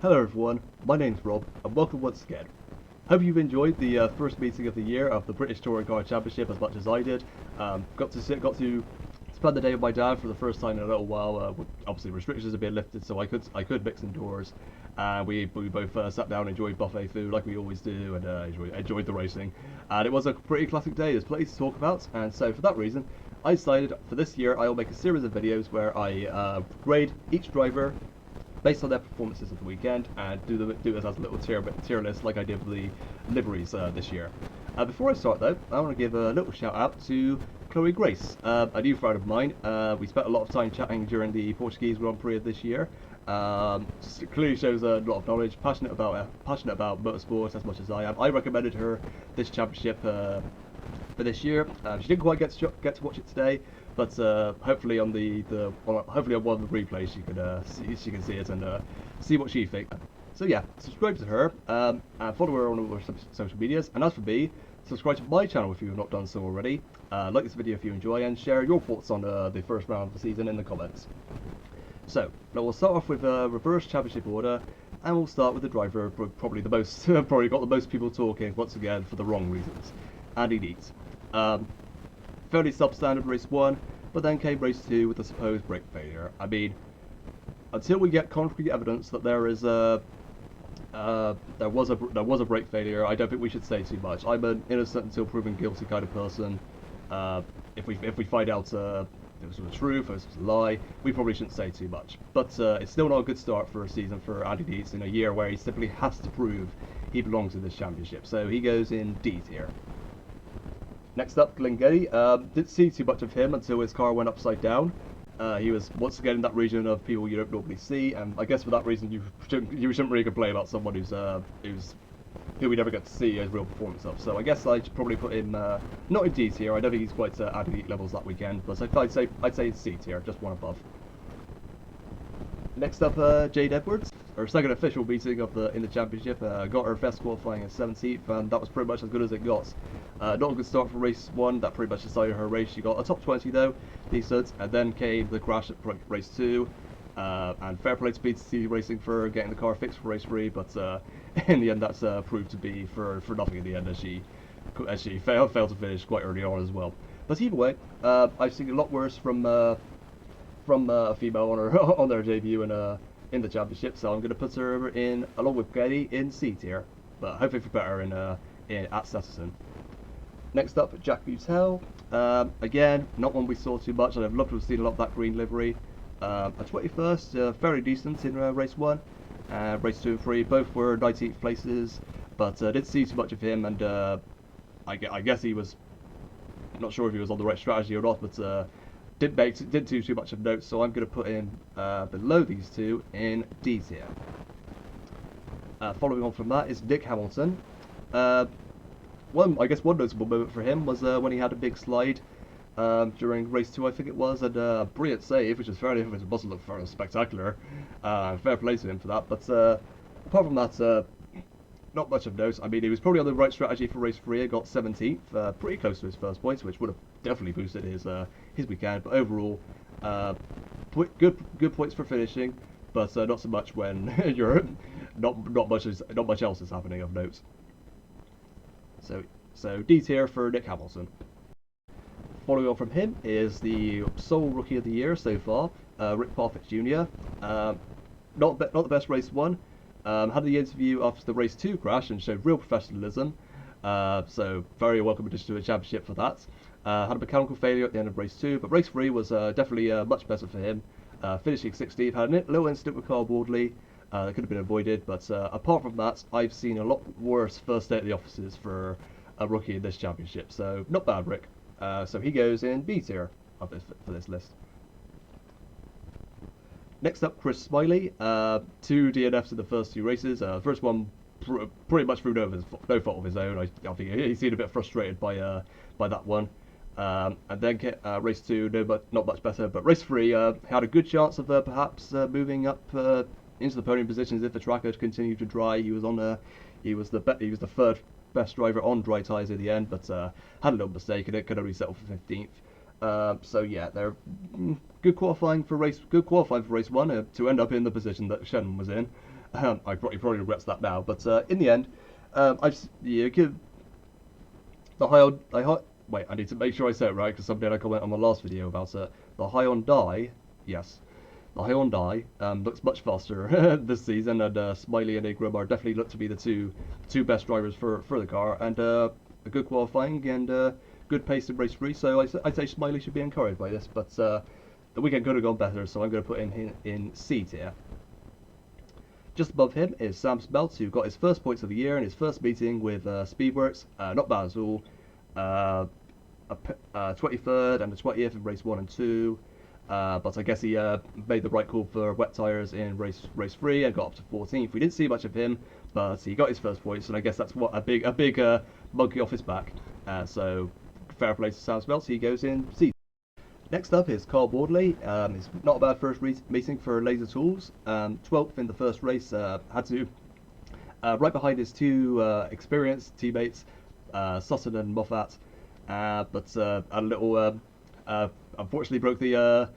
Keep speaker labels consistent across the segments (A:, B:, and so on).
A: Hello everyone, my name's Rob, and welcome once again. Hope you've enjoyed the first meeting of the year of the British Touring Car Championship as much as I did. Got to spend the day with my dad for the first time in a little while. Obviously restrictions have been lifted, so I could mix indoors. We both sat down, enjoyed buffet food like we always do, and enjoyed the racing. And it was a pretty classic day. There's plenty to talk about, and so for that reason, I decided for this year I will make a series of videos where I grade each driver based on their performances of the weekend, and do this as a little tier list like I did with the liveries this year. Before I start though, I want to give a little shout out to Chloe Grace, a new friend of mine. We spent a lot of time chatting during the Portuguese Grand Prix of this year. Clearly shows a lot of knowledge, passionate about motorsport as much as I am. I recommended her this championship for this year. She didn't quite get to watch it today, but hopefully on hopefully on one of the replays she can see it and see what she thinks. So yeah, subscribe to her and follow her on all her social medias. And as for me, subscribe to my channel if you have not done so already. Like this video if you enjoy, and share your thoughts on the first round of the season in the comments. So now we'll start off with reverse championship order, and we'll start with the driver probably got the most people talking once again for the wrong reasons. Andy Neate. Fairly substandard race 1, but then came race 2 with a supposed brake failure. I mean, until we get concrete evidence that there was a brake failure, I don't think we should say too much. I'm an innocent until proven guilty kind of person. If we find out if this was true, if this was a lie, we probably shouldn't say too much. But it's still not a good start for a season for Andy Neate in a year where he simply has to prove he belongs in this championship. So he goes in D tier. Next up, Glenn Getty. Didn't see too much of him until his car went upside down. He was once again in that region of people you don't normally see, and I guess for that reason you shouldn't really complain about someone who we never get to see a real performance of. So I guess I should probably put him not in D tier. I don't think he's quite at elite levels that weekend, but I'd say C tier, just one above. Next up, Jade Edwards, her second official meeting in the championship. Got her best qualifying at 17th, and that was pretty much as good as it got. Not a good start for race 1. That pretty much decided her race. She got a top 20 though, decent, and then came the crash at race 2. And fair play to BTCC Racing for getting the car fixed for race 3, but in the end that's proved to be for nothing in the end, as she failed to finish quite early on as well. But either way, I've seen a lot worse from a female on their debut in the championship, so I'm going to put her in along with Getty in C tier, but hopefully for better at Stutterton. Next up, Jack Butel. Again, not one we saw too much, and I'd love to have seen a lot of that green livery. A 21st, fairly decent in race 1. Race 2 and 3 both were 19th places, but didn't see too much of him, and I guess he was not sure if he was on the right strategy or not, but didn't do too much of note, so I'm going to put him below these two in D tier. Following on from that is Nick Hamilton. One notable moment for him was when he had a big slide during race 2, I think it was, and a brilliant save, which it mustn't look very spectacular. Fair play to him for that, but apart from that, not much of note. I mean, he was probably on the right strategy for race 3 and got 17th, pretty close to his first points, which would have definitely boosted his weekend. But overall, good points for finishing, but not so much when you're not much else is happening of note. So D tier for Nick Hamilton. Following on from him is the sole rookie of the year so far, Rick Parfitt Jr. Not the best race 1. Had the interview after the race 2 crash and showed real professionalism. So very welcome addition to the championship for that. Had a mechanical failure at the end of race 2, but race 3 was definitely much better for him. Finishing 16th, had a little incident with Carl Wardley that could have been avoided, but apart from that, I've seen a lot worse first day at the offices for a rookie in this championship. So not bad, Rick. So he goes in B tier for this list. Next up, Chris Smiley. 2 DNFs in the first 2 races. First one pretty much through no fault of his own. I think he seemed a bit frustrated by that one. And then race 2, not much better. But race 3 had a good chance of perhaps moving up into the podium positions if the track had continued to dry. He was the third best driver on dry tyres in the end, but had a little mistake and it could only settle for 15th. So yeah, they're good qualifying for race 1 to end up in the position that Shannon was in. He probably regrets that now, but in the end, I just give the wait, I need to make sure I say it right because something I comment on my last video about it. The Hyundai, yes, the Hyundai looks much faster this season, and Smiley and Ingram are definitely look to be the two best drivers for the car, and a good qualifying and good pace in race 3. So I'd say Smiley should be encouraged by this, but the weekend could have gone better, so I'm going to put him in C tier. Just above him is Sam Smeltz, who got his first points of the year in his first meeting with Speedworks. Not bad at all. 23rd and the 20th in race 1 and 2. But I guess he made the right call for wet tyres in race 3 and got up to 14th. We didn't see much of him, but he got his first points, and I guess that's what a big monkey off his back. So fair play to Sam Smeltz. He goes in C. Next up is Carl Wardley. It's not a bad first meeting for Laser Tools. 12th in the first race. Had to right behind his two experienced teammates, Sutton and Moffat, but a little unfortunately broke the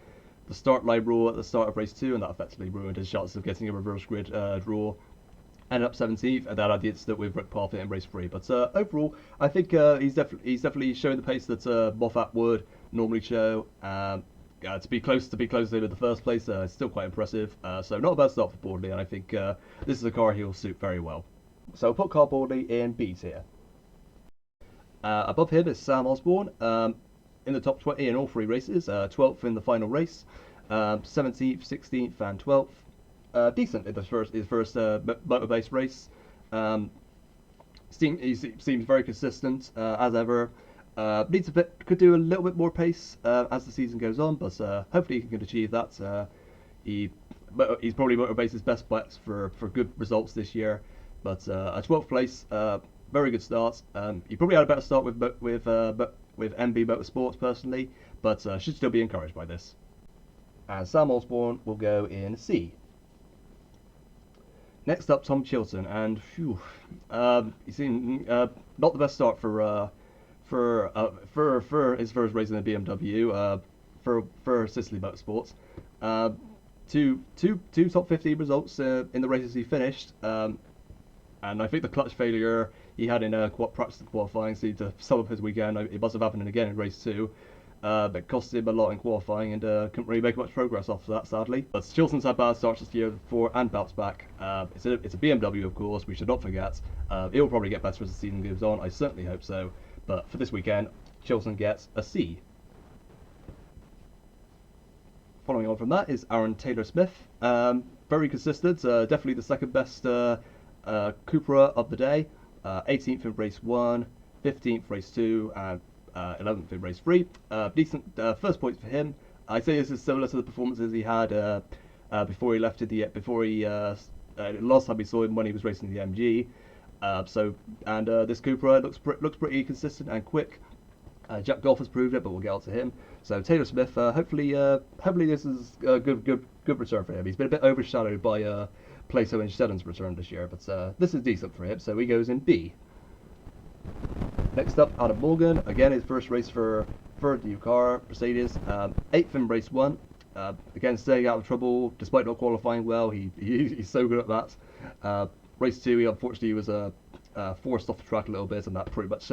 A: start line rule at the start of race 2, and that effectively ruined his chances of getting a reverse grid draw. Ended up 17th, and then had the incident with Rick Parfitt in race 3. But overall, I think he's definitely showing the pace that Moffat would normally show. To be close to the first place, is still quite impressive. So not a bad start for Boardley, and I think this is a car he'll suit very well. So I'll put Carl Boardley in B tier. Above him is Sam Osborne, in the top 20 in all 3 races. 12th in the final race, 17th, 16th, and 12th. Decent in his first motor-based race. He seems very consistent as ever. Could do a little bit more pace as the season goes on, but hopefully he can achieve that. He's probably motor-base's best bets for good results this year. But a 12th place, very good start. He probably had a better start with MB Motorsports personally, but should still be encouraged by this. And Sam Osborne will go in C. Next up, Tom Chilton, and he seemed not the best start for his first race in the BMW for Sicily Motorsports. Two top 15 results in the races he finished, and I think the clutch failure he had in practice qualifying seemed to sum up his weekend. It must have happened again in race 2. That cost him a lot in qualifying, and couldn't really make much progress after that, sadly. But Chilton's had bad starts this year before and bounced back. It's a BMW, of course, we should not forget. It will probably get better as the season goes on, I certainly hope so. But for this weekend, Chilton gets a C. Following on from that is Aaron Taylor-Smith. Very consistent, definitely the second best Cupra of the day. 18th in race 1, 15th race 2, and 11th in race 3. Decent first points for him. I'd say this is similar to the performances he had before he left last time we saw him when he was racing the MG. This Cupra looks pretty consistent and quick. Jack Goff has proved it, but we'll get on to him. So Taylor Smith, hopefully this is a good return for him. He's been a bit overshadowed by Plato and Shedden's return this year, but this is decent for him, so he goes in B. Next up, Adam Morgan, again his first race for the new car, Mercedes. 8th in race 1, again staying out of trouble despite not qualifying well. He's so good at that. Race 2, he unfortunately was forced off the track a little bit, and that pretty much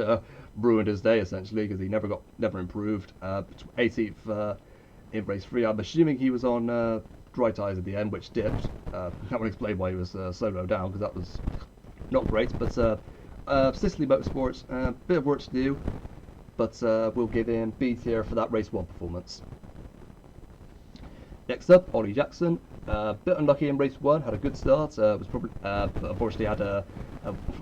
A: ruined his day essentially because he never improved. 18th in race 3. I'm assuming he was on dry tyres at the end, which dipped. That would explain why he was so low down, because that was not great. But Sicily Motorsports, bit of work to do, but we'll give him B tier for that race 1 performance. Next up, Ollie Jackson. Bit unlucky in race 1, had a good start. Was probably, but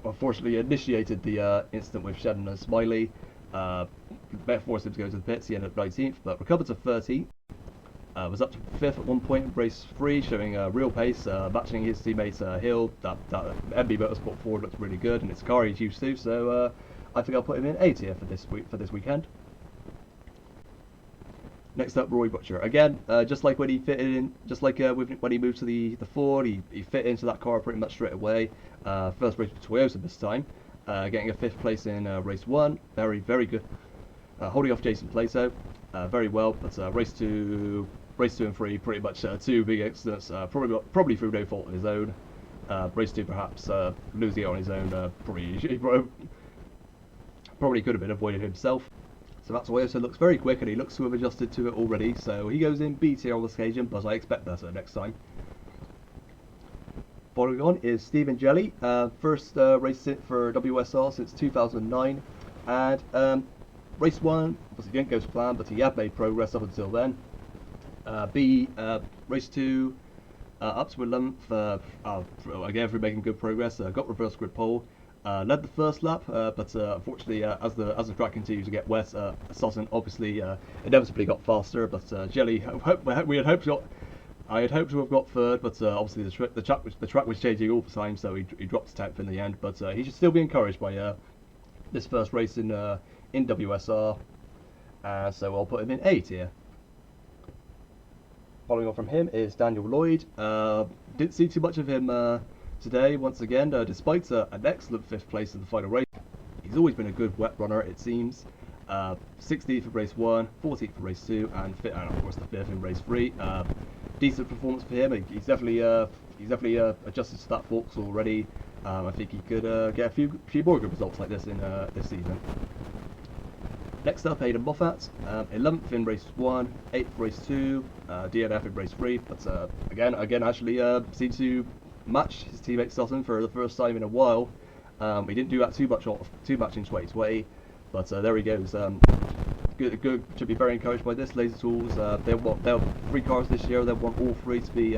A: unfortunately initiated the incident with Shedden and Smiley. Forced him to go to the pits. He ended up 19th, but recovered to 13th. Was up to 5th at one point in race 3, showing real pace, matching his teammate Hill. That MB Motorsport Ford looks really good, and it's a car he's used to. So I think I'll put him in A tier for this weekend. Next up, Roy Butcher. Again, just like when he fitted in, when he moved to the Ford, he fit into that car pretty much straight away. First race for Toyota this time, getting a 5th place in race 1. Very, very good. Holding off Jason Plato, very well. But race 2 and 3, pretty much 2 big accidents, probably through no fault of his own. Race 2 perhaps losing it on his own probably could have been avoided himself. So that's why it looks very quick, and he looks to have adjusted to it already. So he goes in B tier on this occasion, but I expect better next time. Following on is Stephen Jelly, first race for WSR since 2009, and race 1 obviously didn't go to plan, but he had made progress up until then. Race 2 up to 11th, again for making good progress, got reverse grid pole, led the first lap, but unfortunately as the track continued to get wet, Sutton obviously inevitably got faster, but Jelly, I had hoped to have got third, but obviously the track was changing all the time, so he dropped to 10th in the end. But he should still be encouraged by this first race in WSR, so I'll put him in A tier. Following on from him is Daniel Lloyd. Didn't see too much of him today once again, despite an excellent 5th place in the final race. He's always been a good wet runner, it seems. 16th for race 1, 14th for race 2, and of course the 5th in race 3. Decent performance for him. He's definitely adjusted to that forks already. I think he could get a few more good results like this in this season. Next up, Aidan Moffat, 11th in race 1, 8th race 2, DNF in race 3. But again, actually seemed to match his teammate Sutton for the first time in a while. He didn't do that too much in 2020, but there he goes. Good. Should be very encouraged by this. Laser Tools, they'll 3 cars this year. They'll want all 3 to be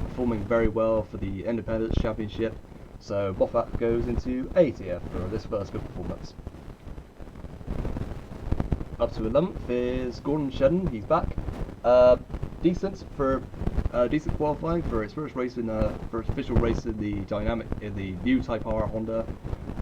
A: performing very well for the Independence Championship. So Moffat goes into A tier for this first good performance. Up to 11th is Gordon Shedden. He's back. Decent qualifying for his first race first official race in the new Type R Honda.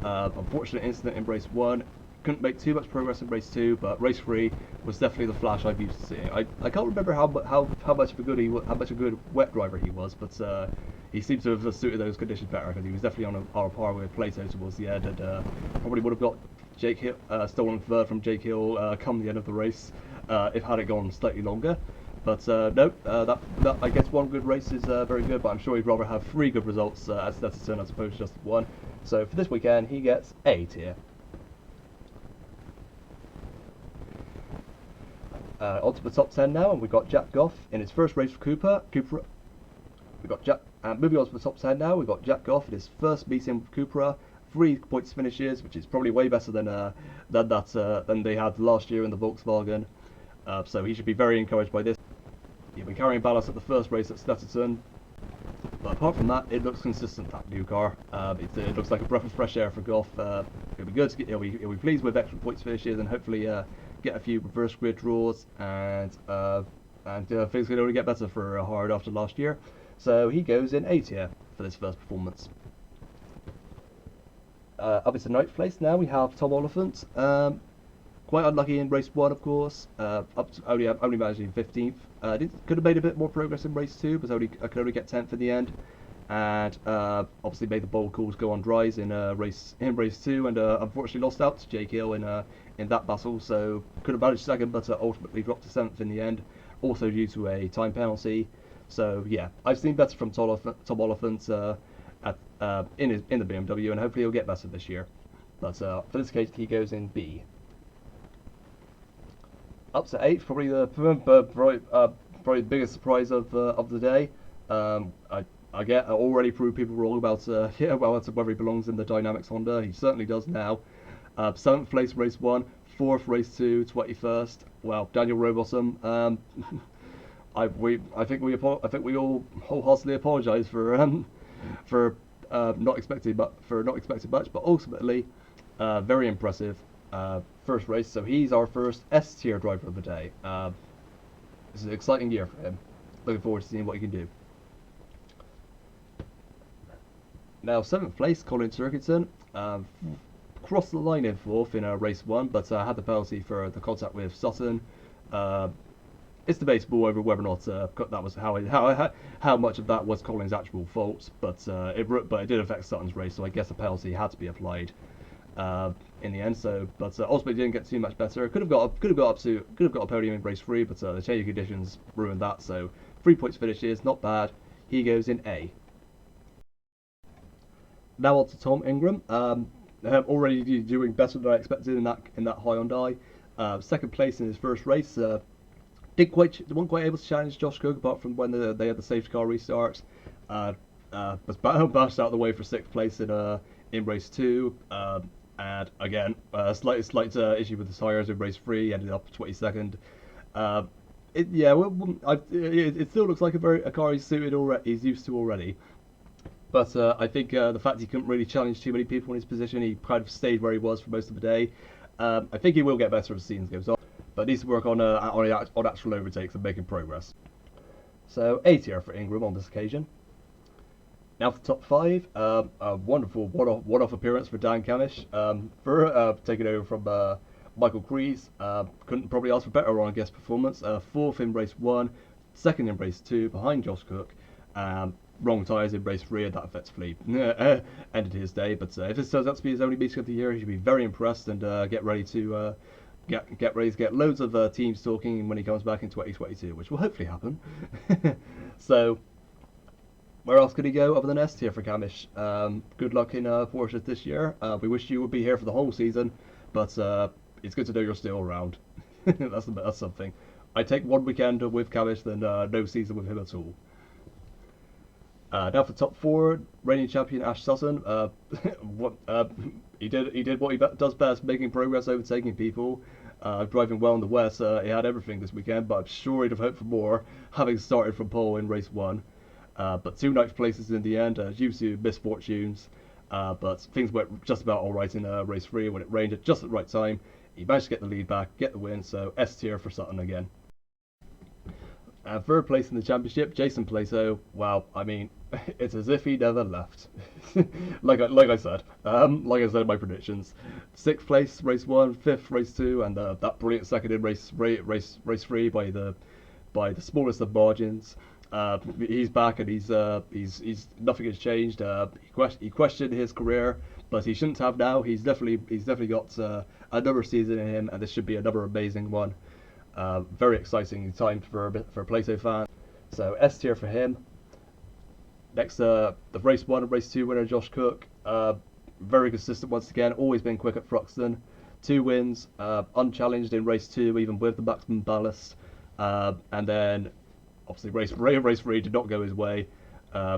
A: Unfortunate incident in race 1. Couldn't make too much progress in race 2, but race 3 was definitely the flash I'm used to seeing. I can't remember how much of a good wet driver he was, but he seems to have suited those conditions better, because he was definitely on a par with Plato towards the end, and probably would have got Jake Hill stolen third from Jake Hill come the end of the race if had it gone slightly longer. But no, that I guess one good race is very good, but I'm sure he'd rather have 3 good results at Stetson as opposed to just 1. So for this weekend, he gets A tier. On to the top 10 now, and we've got Jack Goff in his first race for Cooper. We've got Jack. Moving on to the top 10 now, we've got Jack Goff in his first meeting with Cupra. 3 points finishes, which is probably way better than they had last year in the Volkswagen. So he should be very encouraged by this. He'll be carrying ballast at the first race at Stetson. But apart from that, it looks consistent, that new car. It looks like a breath of fresh air for Goff. It'll be good. He'll be pleased with extra points finishes, and hopefully get a few reverse grid draws, and things can only get better for Hard after last year. So he goes in A tier for this first performance. Up into 9th place now, we have Tom Oliphant. Quite unlucky in race 1, of course. Only managing 15th. Could have made a bit more progress in race 2, but could only get 10th in the end. And obviously made the bold calls go on dries in race 2, and unfortunately lost out to Jake Hill in that battle. So could have managed 2nd, but ultimately dropped to 7th in the end, also due to a time penalty. So yeah, I've seen better from Tom Oliphant in the BMW, and hopefully he'll get better this year. But for this case, he goes in B. Up to 8th, probably the biggest surprise of the day. I already proved people wrong about whether he belongs in the Dynamics Honda. He certainly does now. 7th place race 1, 4th race 2, 21st. Well, Daniel Rowbottom. I think we all wholeheartedly apologise for not expecting much, but ultimately very impressive first race. So he's our first S tier driver of the day. This is an exciting year for him. Looking forward to seeing what he can do. Now 7th place, Colin Turkington. Crossed the line in 4th in race 1, but had the penalty for the contact with Sutton. It's debatable over whether or not that was how much of that was Colin's actual fault, but it did affect Sutton's race, so I guess a penalty had to be applied in the end. So, but ultimately didn't get too much better. Could have got a podium in race 3, but the changing conditions ruined that. So 3 points finishes, not bad. He goes in A. Now on to Tom Ingram. Already doing better than I expected in that Hyundai. Second place in his first race. Wasn't quite able to challenge Josh Cook apart from when they had the safety car restart. Was bashed out of the way for sixth place in race two. And again, slight issue with the tires in race three. Ended up 22nd. It still looks like a car he's used to already. But I think the fact he couldn't really challenge too many people in his position, he kind of stayed where he was for most of the day. I think he will get better as the season goes on, but needs to work on actual overtakes and making progress. So A tier for Ingram on this occasion. Now for the top five, a wonderful one-off appearance for Dan Camish for taking over from Michael Crees. Couldn't probably ask for better on a guest performance. Fourth in race one, second in race two, behind Josh Cook. Wrong tyres in race three, and that effectively ended his day. But if this turns out to be his only meeting of the year, he should be very impressed and get ready to get loads of teams talking when he comes back in 2022, which will hopefully happen. So, where else could he go other than S tier for Camish? Good luck in Porsche this year. We wish you would be here for the whole season, but it's good to know you're still around. That's something. I take one weekend with Camish than no season with him at all. Now for top four, reigning champion Ash Sutton. He did what he does best, making progress, overtaking people, driving well in the West. He had everything this weekend, but I'm sure he'd have hoped for more, having started from pole in race one. But two ninth places in the end, due to misfortunes. But things went just about all right in race three when it rained at just the right time. He managed to get the lead back, get the win. So S tier for Sutton again. Third place in the championship, Jason Plato. Wow, I mean, it's as if he never left. like I said in my predictions. Sixth place, race one. Fifth, race two, and that brilliant second in race three by the smallest of margins. He's back and he's nothing has changed. He questioned his career, but he shouldn't have now. He's definitely got another season in him, and this should be another amazing one. Very exciting time for Plato fans. So S tier for him. Next, the race one and race two winner Josh Cook. Very consistent once again. Always been quick at Thruxton. 2 wins, unchallenged in race two, even with the maximum ballast. And then, obviously, race three did not go his way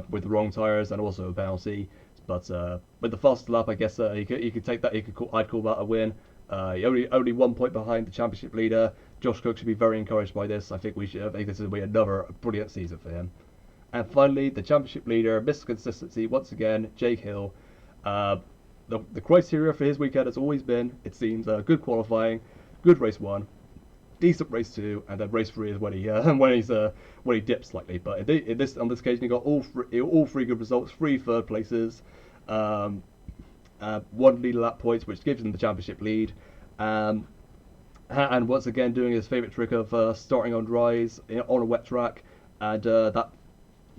A: with the wrong tyres and also a bouncy. But with the fastest lap, I guess he could take that. I'd call that a win. Only 1 point behind the championship leader. Josh Cook should be very encouraged by this. I think this will be another brilliant season for him. And finally, the championship leader, Mr. Consistency once again, Jake Hill. The criteria for his weekend has always been, it seems, good qualifying, good race one, decent race two, and then race three is when he dips slightly. But on this occasion, he got all three good results, 3 third places. 1 lead lap points, which gives him the championship lead. And once again, doing his favourite trick of starting on dries on a wet track, and that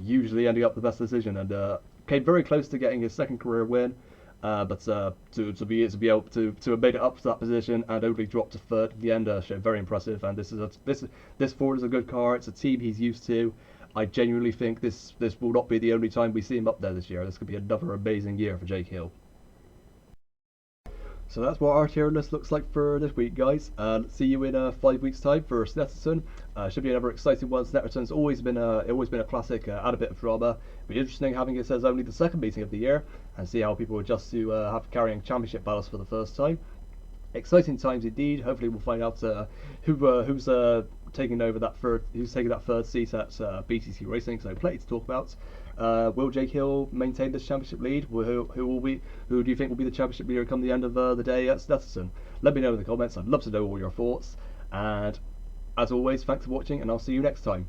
A: usually ending up the best decision. And came very close to getting his second career win, but to be able to have made it up to that position and only dropped to third in the end, showed very impressive. And this Ford is a good car. It's a team he's used to. I genuinely think this will not be the only time we see him up there this year. This could be another amazing year for Jake Hill. So that's what our tier list looks like for this week, guys. See you in 5 weeks' time for Snetterton. Should be another exciting one. Snetterton's always been a classic, add a bit of drama. Be interesting having it as only the second meeting of the year and see how people adjust to carrying championship ballast for the first time. Exciting times indeed. Hopefully we'll find out who's taking that third seat at BTCC Racing. So plenty to talk about. Will Jake Hill maintain this championship lead? Who do you think will be the championship leader come the end of the day at Snetterton? Let me know in the comments. I'd love to know all your thoughts. And as always, thanks for watching, and I'll see you next time.